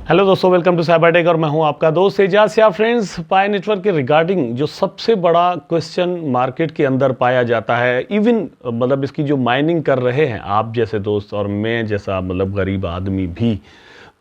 Hello दोस्तों, welcome to cyber tech और मैं हूं आपका दोस्त एजाज। या फ्रेंड्स, पाई नेटवर्क के रिगार्डिंग जो सबसे बड़ा क्वेश्चन मार्केट के अंदर पाया जाता है, इवन मतलब इसकी जो माइनिंग कर रहे हैं आप जैसे दोस्त और मैं जैसा मतलब गरीब आदमी भी,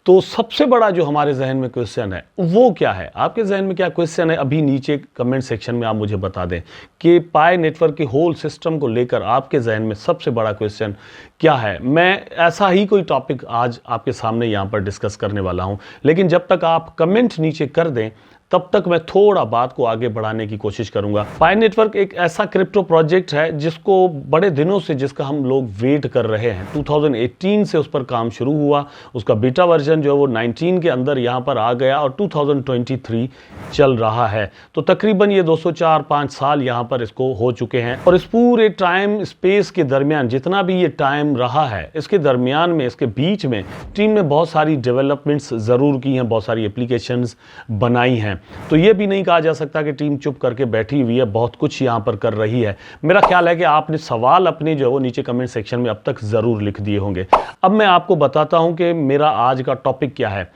तो सबसे बड़ा जो हमारे जहन में क्वेश्चन है वो क्या है? आपके जहन में क्या क्वेश्चन है? अभी नीचे कमेंट सेक्शन में आप मुझे बता दें कि पाई नेटवर्क के होल सिस्टम को लेकर आपके जहन में सबसे बड़ा क्वेश्चन क्या है। मैं ऐसा ही कोई टॉपिक आज आपके सामने यहाँ पर डिस्कस करने वाला हूँ, लेकिन जब तक आप कमेंट नीचे कर दें तब तक मैं थोड़ा बात को आगे बढ़ाने की कोशिश करूंगा। पाई नेटवर्क एक ऐसा क्रिप्टो प्रोजेक्ट है जिसको बड़े दिनों से जिसका हम लोग वेट कर रहे हैं। 2018 से उस पर काम शुरू हुआ, उसका बीटा वर्जन जो है वो 19 के अंदर यहाँ पर आ गया और 2023 चल रहा है। तो तकरीबन ये 204-5 साल यहाँ पर इसको हो चुके हैं और इस पूरे टाइम स्पेस के दरमियान जितना भी ये टाइम रहा है, इसके दरमियान में, इसके बीच में टीम ने बहुत सारी डेवलपमेंट्स ज़रूर की हैं, बहुत सारी एप्लीकेशंस बनाई हैं। तो ये भी नहीं कहा जा सकता कि टीम चुप करके बैठी हुई है, बहुत कुछ यहां पर कर रही है। मेरा ख्याल है कि आपने सवाल अपने जो है वो नीचे कमेंट सेक्शन में अब तक जरूर लिख दिए होंगे। अब मैं आपको बताता हूं कि मेरा आज का टॉपिक क्या है।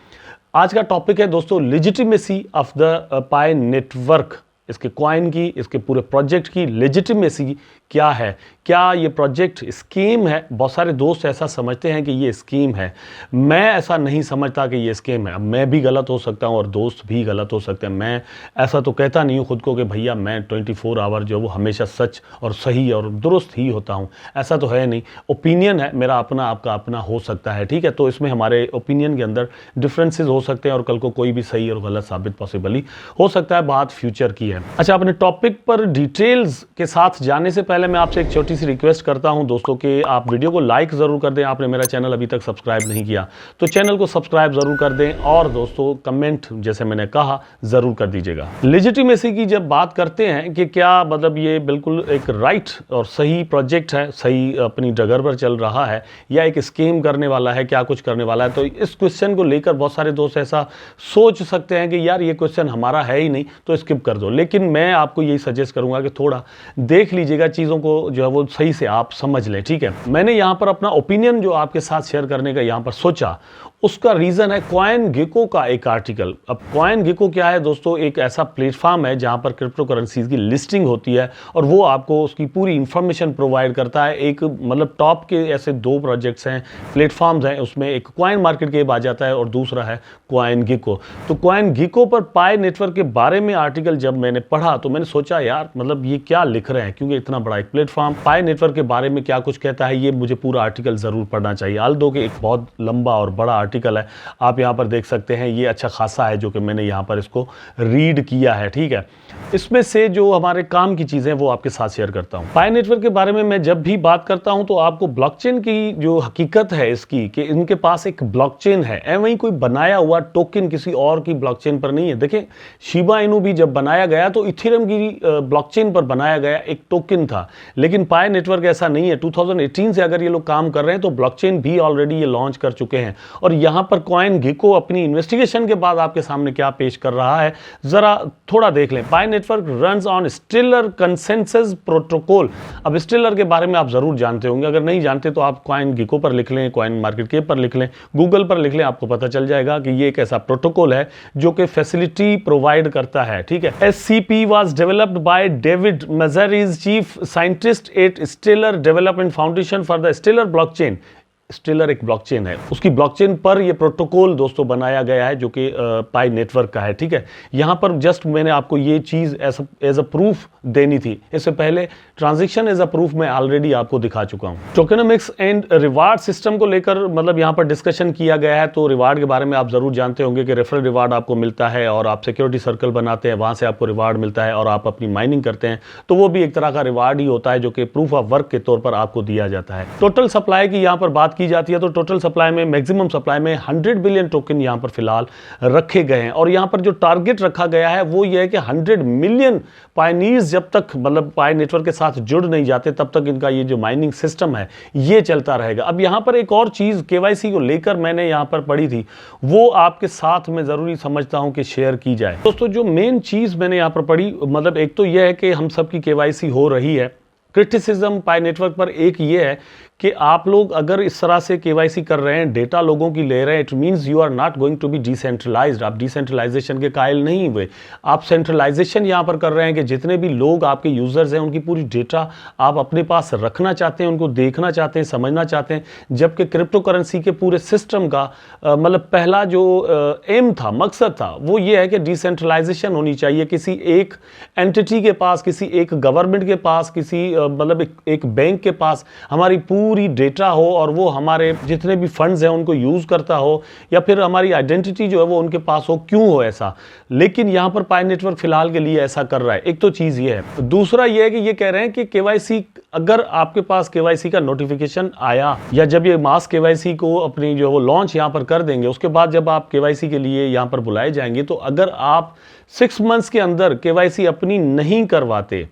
आज का टॉपिक है दोस्तों legitimacy of the pi network. इसके कॉइन की, इसके पूरे प्रोजेक्ट की लेजिटिमेसी क्या है? क्या ये प्रोजेक्ट स्कीम है? बहुत सारे दोस्त ऐसा समझते हैं कि ये स्कीम है। मैं ऐसा नहीं समझता कि ये स्कीम है। अब मैं भी गलत हो सकता हूँ और दोस्त भी गलत हो सकते हैं। मैं ऐसा तो कहता नहीं हूँ खुद को कि भैया मैं 24 आवर जो वो हमेशा सच और सही और दुरुस्त ही होता हूँ, ऐसा तो है नहीं। ओपिनियन है मेरा अपना, आपका अपना हो सकता है, ठीक है। तो इसमें हमारे ओपिनियन के अंदर डिफरेंसेस हो सकते हैं और कल को कोई भी सही और गलत साबित पॉसिबली हो सकता है। बात फ्यूचर की है। अच्छा, अपने टॉपिक पर डिटेल्स के साथ जाने से पहले मैं आपसे एक छोटी सी रिक्वेस्ट करता हूं दोस्तों कि आप वीडियो को लाइक जरूर कर दें। आपने मेरा चैनल अभी तक सब्सक्राइब नहीं किया तो चैनल को सब्सक्राइब जरूर कर दें और दोस्तों कमेंट जैसे मैंने कहा जरूर कर दीजिएगा। लेजिटिमेसी की जब बात करते हैं कि क्या मतलब ये बिल्कुल एक राइट और सही प्रोजेक्ट है, सही अपनी डगर पर चल रहा है, या एक स्कीम करने वाला है, क्या कुछ करने वाला है, तो इस क्वेश्चन को लेकर बहुत सारे दोस्त ऐसा सोच सकते हैं कि यार ये क्वेश्चन हमारा है ही नहीं तो स्किप कर दो। लेकिन मैं आपको यही सजेस्ट करूंगा कि थोड़ा देख लीजिएगा चीज़ों को, जो है वो सही से आप समझ लें, ठीक है। मैंने यहां पर अपना ओपिनियन जो आपके साथ शेयर करने का यहां पर सोचा, उसका रीजन है CoinGecko का एक आर्टिकल। अब CoinGecko क्या है दोस्तों? एक ऐसा प्लेटफॉर्म है जहां पर क्रिप्टो करेंसीज की लिस्टिंग होती है और वो आपको उसकी पूरी इंफॉर्मेशन प्रोवाइड करता है। एक मतलब टॉप के ऐसे दो प्रोजेक्ट्स हैं, प्लेटफॉर्म्स हैं, उसमें एक कॉइन मार्केट केप आ जाता है और दूसरा है CoinGecko। तो CoinGecko पर पाई नेटवर्क के बारे में आर्टिकल जब मैंने पढ़ा तो मैंने सोचा यार मतलब ये क्या लिख रहे हैं, क्योंकि इतना बड़ा एक प्लेटफॉर्म पाई नेटवर्क के बारे में क्या कुछ कहता है, ये मुझे पूरा आर्टिकल जरूर पढ़ना चाहिए। आल्दो कि एक बहुत लंबा और बड़ा आर्टिकल है, आप यहां पर देख सकते हैं, ये अच्छा खासा है जो कि मैंने यहां पर इसको रीड किया है, ठीक है। इसमें से जो हमारे काम की चीजें वो आपके साथ शेयर करता हूं। पाई नेटवर्क के बारे में मैं जब भी बात करता हूं तो आपको ब्लॉकचेन की जो हकीकत है इसकी, कि इनके पास एक ब्लॉकचेन है, वही कोई बनाया हुआ टोकन किसी और की ब्लॉकचेन पर नहीं है। देखिए, शिबा इनू भी जब बनाया गया तो इथेरियम की ब्लॉकचेन पर बनाया गया एक टोकन था, लेकिन पाई नेटवर्क ऐसा नहीं है। 2018 से अगर ये लोग काम कर रहे हैं तो ब्लॉकचेन भी ऑलरेडी ये लॉन्च कर चुके हैं। और यहां पर CoinGecko अपनी इन्वेस्टिगेशन के बाद आपके सामने क्या पेश कर रहा है जरा थोड़ा देख लें। Pi network runs on Stellar consensus protocol. अब स्टेलर के बारे में आप जरूर जानते होंगे, अगर नहीं जानते तो आप CoinGecko पर लिख लें, कॉइन मार्केट केप पर लिख लें, गूगल पर लिख लें, आपको पता चल जाएगा कि ये एक ऐसा प्रोटोकॉल है जो कि फैसिलिटी प्रोवाइड करता है, ठीक है। SCP was developed by David Mazieres, chief scientist at Stellar Development Foundation for the Stellar blockchain. Stellar एक ब्लॉकचेन है, उसकी ब्लॉकचेन पर यह प्रोटोकॉल दोस्तों बनाया गया है जो कि पाई नेटवर्क का है, ठीक है। यहां पर जस्ट मैंने आपको ये चीज एज अ प्रूफ देनी थी। इससे पहले ट्रांजैक्शन एज अ प्रूफ मैं ऑलरेडी आपको दिखा चुका हूं। टोकेनोमिक्स एंड रिवार्ड सिस्टम को लेकर मतलब यहां पर डिस्कशन किया गया है। तो रिवार्ड के बारे में आप जरूर जानते होंगे कि रेफरल रिवार्ड आपको मिलता है और आप सिक्योरिटी सर्कल बनाते हैं, वहां से आपको रिवार्ड मिलता है और आप अपनी माइनिंग करते हैं तो वो भी एक तरह का रिवार्ड ही होता है जो कि प्रूफ ऑफ वर्क के तौर पर आपको दिया जाता है। टोटल सप्लाई की यहां पर बात की जाती है तो टोटल सप्लाई में, मैक्सिमम सप्लाई में 100 बिलियन टोकन यहां पर फिलहाल रखे गए हैं और यहां पर जो टारगेट रखा गया है वो ये है कि 100 मिलियन पायनियर्स जब तक मतलब पाई नेटवर्क के साथ जुड़ नहीं जाते तब तक इनका ये जो माइनिंग सिस्टम है ये चलता रहेगा। अब यहां पर एक और चीज केवाईसी को लेकर मैंने यहां पर पढ़ी थी, वो आपके साथ में जरूरी समझता हूं कि शेयर की जाए। दोस्तों जो मेन चीज मैंने यहां पर पढ़ी, मतलब एक तो यह है कि हम सबकी केवाईसी हो रही है, क्रिटिसिज्म पाई नेटवर्क पर एक ये है कि आप लोग अगर इस तरह से केवाईसी कर रहे हैं, डेटा लोगों की ले रहे हैं, it means you are not going to be decentralised. आप डिसेंट्रलाइजेशन के कायल नहीं हुए, आप सेंट्रलाइजेशन यहां पर कर रहे हैं कि जितने भी लोग आपके यूजर्स हैं उनकी पूरी डेटा आप अपने पास रखना चाहते हैं, उनको देखना चाहते हैं, समझना चाहते हैं। जबकि क्रिप्टो करेंसी के पूरे सिस्टम का मतलब पहला जो एम था, मकसद था, वो ये है कि डिसेंट्रलाइजेशन होनी चाहिए। किसी एक एंटिटी के पास, किसी एक गवर्नमेंट के पास, किसी मतलब एक बैंक के पास हमारी पूरी डेटा हो और वो हमारे जितने भी फंड्स हैं उनको यूज करता हो, या फिर हमारी आइडेंटिटी जो है वो उनके पास हो। क्यों हो ऐसा? लेकिन यहां पर पाई नेटवर्क फिलहाल के लिए ऐसा कर रहा है। एक तो चीज ये है। दूसरा ये है कि ये कह रहे हैं कि केवाईसी, अगर आपके पास केवाईसी का नोटिफिकेशन आया या जब ये मास केवाईसी को अपनी जो वो लॉन्च यहां पर कर देंगे, उसके बाद जब आप केवाईसी के लिए यहां पर बुलाए जाएंगे, तो अगर आप 6 मंथ्स के अंदर केवाईसी अपनी नहीं करवाते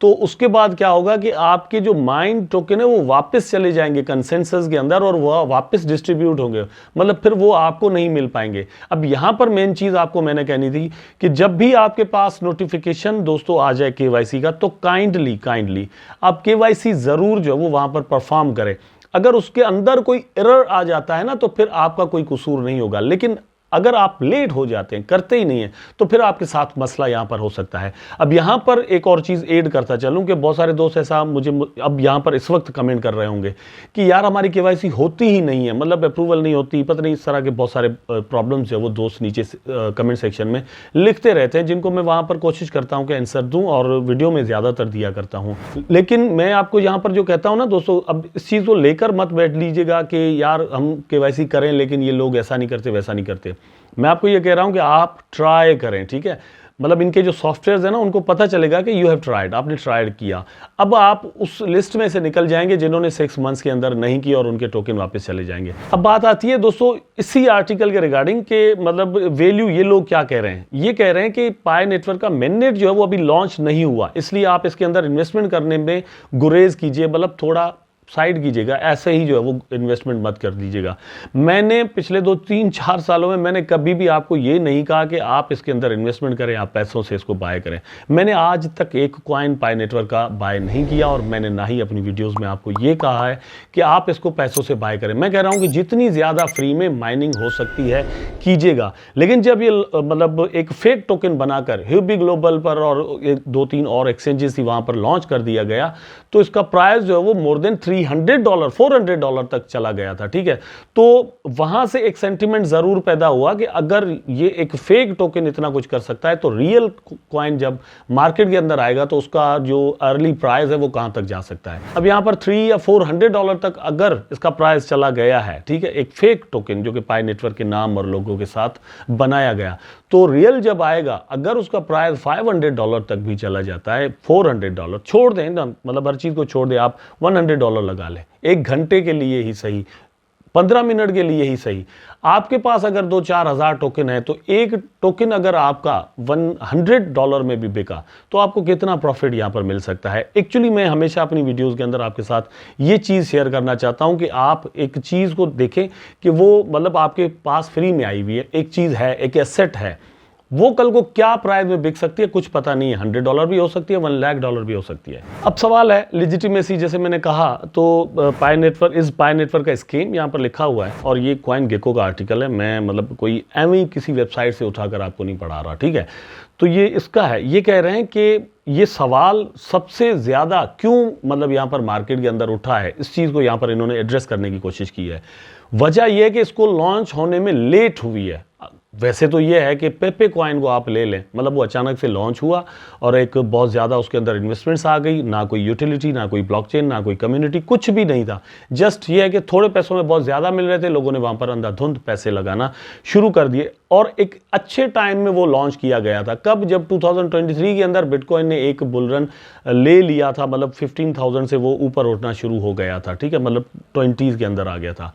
तो उसके बाद क्या होगा कि आपके जो माइंड टोकन है वो वापस चले जाएंगे कंसेंसस के अंदर और वह वापस डिस्ट्रीब्यूट होंगे, मतलब फिर वो आपको नहीं मिल पाएंगे। अब यहां पर मेन चीज आपको मैंने कहनी थी कि जब भी आपके पास नोटिफिकेशन दोस्तों आ जाए केवाईसी का, तो काइंडली आप केवाईसी जरूर जो है वो वहां पर परफॉर्म करें। अगर उसके अंदर कोई एरर आ जाता है ना, तो फिर आपका कोई कसूर नहीं होगा। लेकिन अगर आप लेट हो जाते हैं, करते ही नहीं है, तो फिर आपके साथ मसला यहां पर हो सकता है। अब यहां पर एक और चीज ऐड करता चलूं कि बहुत सारे दोस्त ऐसा मुझे अब यहां पर इस वक्त कमेंट कर रहे होंगे कि यार हमारी केवाईसी होती ही नहीं है, मतलब अप्रूवल नहीं होती, पता नहीं, इस तरह के बहुत सारे प्रॉब्लम्स है वो दोस्त नीचे कमेंट सेक्शन में लिखते रहते हैं, जिनको मैं वहां पर कोशिश करता हूं कि आंसर दूं और वीडियो में ज्यादातर दिया करता हूं। लेकिन मैं आपको यहां पर जो कहता हूं ना दोस्तों, अब इस चीज को लेकर मत बैठ लीजिएगा कि यार हम केवाईसी करें लेकिन ये लोग ऐसा नहीं करते, वैसा नहीं करते। मैं आपको ये कह रहा हूं कि आप ट्राई करें, ठीक है? मतलब इनके जो सॉफ्टवेयर है ना, उनको पता चलेगा कि यू हैव ट्राइड, आपने ट्राइड किया। अब आप उस लिस्ट में से निकल जाएंगे जिन्होंने 6 मंथ्स के अंदर नहीं किया और उनके टोकन वापस चले जाएंगे। अब बात आती है दोस्तों इसी आर्टिकल के रिगार्डिंग के मतलब वैल्यू ये लोग क्या कह रहे हैं। ये कह रहे हैं कि पाई नेटवर्क का मेननेट जो है वो अभी लॉन्च नहीं हुआ, इसलिए आप इसके अंदर इन्वेस्टमेंट करने में गुरेज कीजिए, मतलब थोड़ा साइड कीजिएगा, ऐसे ही जो है वो इन्वेस्टमेंट मत कर दीजिएगा। मैंने पिछले 2-3-4 सालों में मैंने कभी भी आपको ये नहीं कहा कि आप इसके अंदर इन्वेस्टमेंट करें, आप पैसों से इसको बाय करें। मैंने आज तक एक कॉइन पाई नेटवर्क का बाय नहीं किया और मैंने ना ही अपनी वीडियोस में आपको ये कहा है कि आप इसको पैसों से बाय करें। मैं कह रहा हूं कि जितनी ज्यादा फ्री में माइनिंग हो सकती है कीजिएगा। लेकिन जब ये मतलब एक फेक टोकन बनाकर ह्यूबी ग्लोबल पर और 2-3 और एक्सचेंजेस थी वहां पर लॉन्च कर दिया गया, तो इसका प्राइस जो है वो मोर देन $300 $400 तक चला गया था, ठीक है? तो वहां से एक सेंटीमेंट जरूर पैदा हुआ कि अगर ये एक फेक टोकन इतना कुछ कर सकता है, तो रियल कॉइन जब मार्केट के अंदर आएगा तो उसका जो अर्ली प्राइस है वो कहां तक जा सकता है। अब यहां पर $300 या $400 तक अगर इसका प्राइस चला गया है, ठीक है, एक फेक टोकन जो कि पाई नेटवर्क के नाम और लोगों के साथ बनाया गया, तो रियल जब आएगा अगर उसका प्राइस $500 तक भी चला जाता है, $400 छोड़ दें ना, मतलब हर चीज को छोड़ दें, आप $100 लगा लें, 1 घंटे के लिए ही सही, 15 मिनट के लिए ही सही। आपके पास अगर 2-4 हज़ार टोकन है, तो एक टोकन अगर आपका $100 में भी बिका तो आपको कितना प्रॉफिट यहां पर मिल सकता है। एक्चुअली मैं हमेशा अपनी वीडियोस के अंदर आपके साथ ये चीज शेयर करना चाहता हूं कि आप एक चीज को देखें कि वो मतलब आपके पास फ्री में आई हुई है, एक चीज है, एक एसेट है, वो कल को क्या प्राइस में बिक सकती है कुछ पता नहीं है। $100 भी हो सकती है, $1,00,000 भी हो सकती है। अब सवाल है लिजिटिमेसी, जैसे मैंने कहा तो पाई नेटवर्क का स्कीम यहाँ पर लिखा हुआ है और ये कॉइन गेको का आर्टिकल है, मैं मतलब कोई एवं किसी वेबसाइट से उठाकर आपको नहीं पढ़ा रहा, ठीक है? तो ये इसका है, ये कह रहे हैं कि ये सवाल सबसे ज्यादा क्यों मतलब यहाँ पर मार्केट के अंदर उठा है, इस चीज को यहाँ पर इन्होंने एड्रेस करने की कोशिश की है। वजह यह है कि इसको लॉन्च होने में लेट हुई है। वैसे तो ये है कि पेपे कॉइन को आप ले लें, मतलब वो अचानक से लॉन्च हुआ और एक बहुत ज़्यादा उसके अंदर इन्वेस्टमेंट्स आ गई, ना कोई यूटिलिटी, ना कोई ब्लॉकचेन, ना कोई कम्युनिटी, कुछ भी नहीं था। जस्ट ये है कि थोड़े पैसों में बहुत ज़्यादा मिल रहे थे, लोगों ने वहाँ पर अंधाधुंध पैसे लगाना शुरू कर दिए और एक अच्छे टाइम में वो लॉन्च किया गया था। कब? जब 2023 के अंदर बिटकॉइन ने एक बुलरन ले लिया था, मतलब 15,000 से वो ऊपर उठना शुरू हो गया था, ठीक है, मतलब 20s के अंदर आ गया था।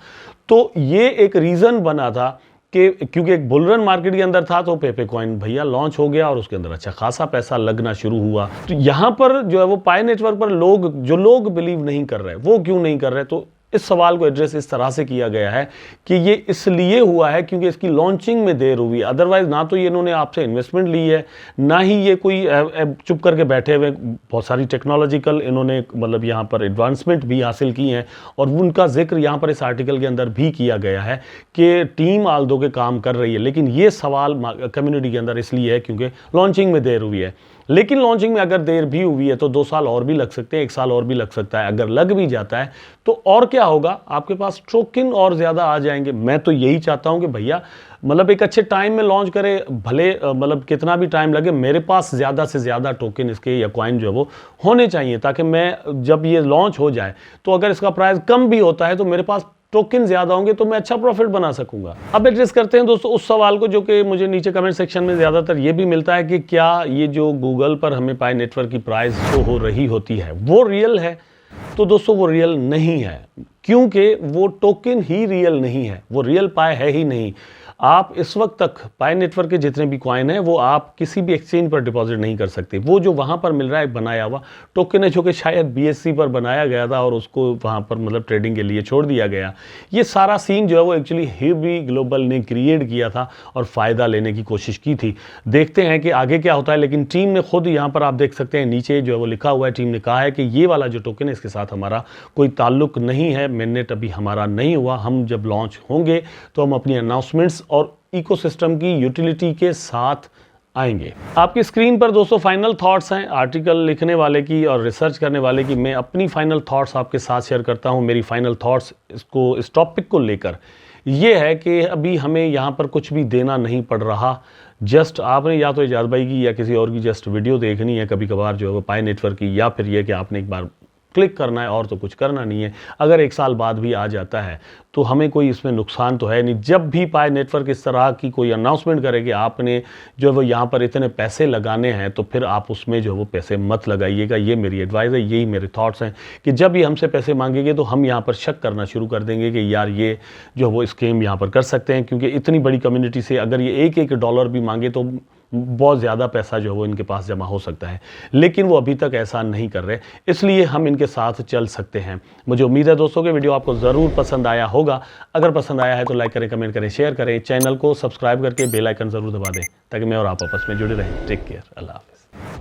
तो ये एक रीज़न बना था कि क्योंकि एक बुलरन मार्केट के अंदर था, तो पेपे कॉइन भैया लॉन्च हो गया और उसके अंदर अच्छा खासा पैसा लगना शुरू हुआ। तो यहां पर जो है वो पाई नेटवर्क पर लोग बिलीव नहीं कर रहे, वो क्यों नहीं कर रहे? तो इस सवाल को एड्रेस इस तरह से किया गया है कि ये इसलिए हुआ है क्योंकि इसकी लॉन्चिंग में देर हुई। अदरवाइज ना तो ये इन्होंने आपसे इन्वेस्टमेंट ली है, ना ही ये कोई चुप करके बैठे हुए, बहुत सारी टेक्नोलॉजिकल इन्होंने मतलब यहाँ पर एडवांसमेंट भी हासिल की हैं और उनका जिक्र यहाँ पर इस आर्टिकल के अंदर भी किया गया है कि टीम आल्दो के काम कर रही है। लेकिन ये सवाल कम्युनिटी के अंदर इसलिए है क्योंकि लॉन्चिंग में देर हुई है। लेकिन लॉन्चिंग में अगर देर भी हुई है तो 2 साल और भी लग सकते हैं, 1 साल और भी लग सकता है। अगर लग भी जाता है तो और क्या होगा, आपके पास टोकन और ज़्यादा आ जाएंगे। मैं तो यही चाहता हूं कि भैया मतलब एक अच्छे टाइम में लॉन्च करे, भले मतलब कितना भी टाइम लगे, मेरे पास ज़्यादा से ज़्यादा टोकन इसके या कॉइन जो है वो होने चाहिए, ताकि मैं जब ये लॉन्च हो जाए तो अगर इसका प्राइस कम भी होता है तो मेरे पास टोकन ज़्यादा होंगे तो मैं अच्छा प्रॉफिट बना सकूंगा। अब एड्रेस करते हैं दोस्तों उस सवाल को जो कि मुझे नीचे कमेंट सेक्शन में ज़्यादातर ये भी मिलता है कि क्या ये जो गूगल पर हमें पाई नेटवर्क की प्राइस शो हो रही होती है वो रियल है। तो दोस्तों वो रियल नहीं है, क्योंकि वो टोकन ही रियल नहीं है, वो रियल पाई है ही नहीं। आप इस वक्त तक पाई नेटवर्क के जितने भी कॉइन हैं वो आप किसी भी एक्सचेंज पर डिपॉजिट नहीं कर सकते। वो जो वहाँ पर मिल रहा है बनाया हुआ टोकन है, जो कि शायद BSC पर बनाया गया था और उसको वहाँ पर मतलब ट्रेडिंग के लिए छोड़ दिया गया। ये सारा सीन जो है वो एक्चुअली हेवी ग्लोबल ने क्रिएट किया था और फ़ायदा लेने की कोशिश की थी। देखते हैं कि आगे क्या होता है। लेकिन टीम ने खुद यहाँ पर आप देख सकते हैं नीचे जो है वो लिखा हुआ है, टीम ने कहा है कि ये वाला जो टोकन है इसके साथ हमारा कोई ताल्लुक नहीं है, मिनट अभी हमारा नहीं हुआ। हम जब लॉन्च होंगे तो हम अपनी अनाउंसमेंट्स और इकोसिस्टम की यूटिलिटी के साथ आएंगे। आपकी स्क्रीन पर दोस्तों फाइनल थॉट्स हैं आर्टिकल लिखने वाले की और रिसर्च करने वाले की। मैं अपनी फाइनल थॉट्स आपके साथ शेयर करता हूं। मेरी फाइनल थॉट्स इस टॉपिक को लेकर ये है कि अभी हमें यहाँ पर कुछ भी देना नहीं पड़ रहा। जस्ट आपने या तो इजाज़ भाई की या किसी और की जस्ट वीडियो देखनी है कभी कभार जो है वो पाई नेटवर्क की, या फिर ये कि आपने एक बार क्लिक करना है और तो कुछ करना नहीं है। अगर 1 साल बाद भी आ जाता है तो हमें कोई इसमें नुकसान तो है नहीं। जब भी पाई नेटवर्क इस तरह की कोई अनाउंसमेंट करे कि आपने जो है वो यहाँ पर इतने पैसे लगाने हैं, तो फिर आप उसमें जो है वो पैसे मत लगाइएगा। ये मेरी एडवाइस है, यही मेरे थॉट्स हैं कि जब ये हमसे पैसे मांगेंगे तो हम यहाँ पर शक करना शुरू कर देंगे कि यार ये जो है वो स्कीम यहाँ पर कर सकते हैं, क्योंकि इतनी बड़ी कम्युनिटी से अगर ये $1 भी मांगे तो बहुत ज़्यादा पैसा जो है वो इनके पास जमा हो सकता है। लेकिन वो अभी तक ऐसा नहीं कर रहे, इसलिए हम इनके साथ चल सकते हैं। मुझे उम्मीद है दोस्तों कि वीडियो आपको ज़रूर पसंद आया होगा। अगर पसंद आया है तो लाइक करें, कमेंट करें, शेयर करें, चैनल को सब्सक्राइब करके बेल आइकन ज़रूर दबा दें ताकि मैं और आप आपस में जुड़े रहें। टेक केयर, अल्लाह हाफ़िज़।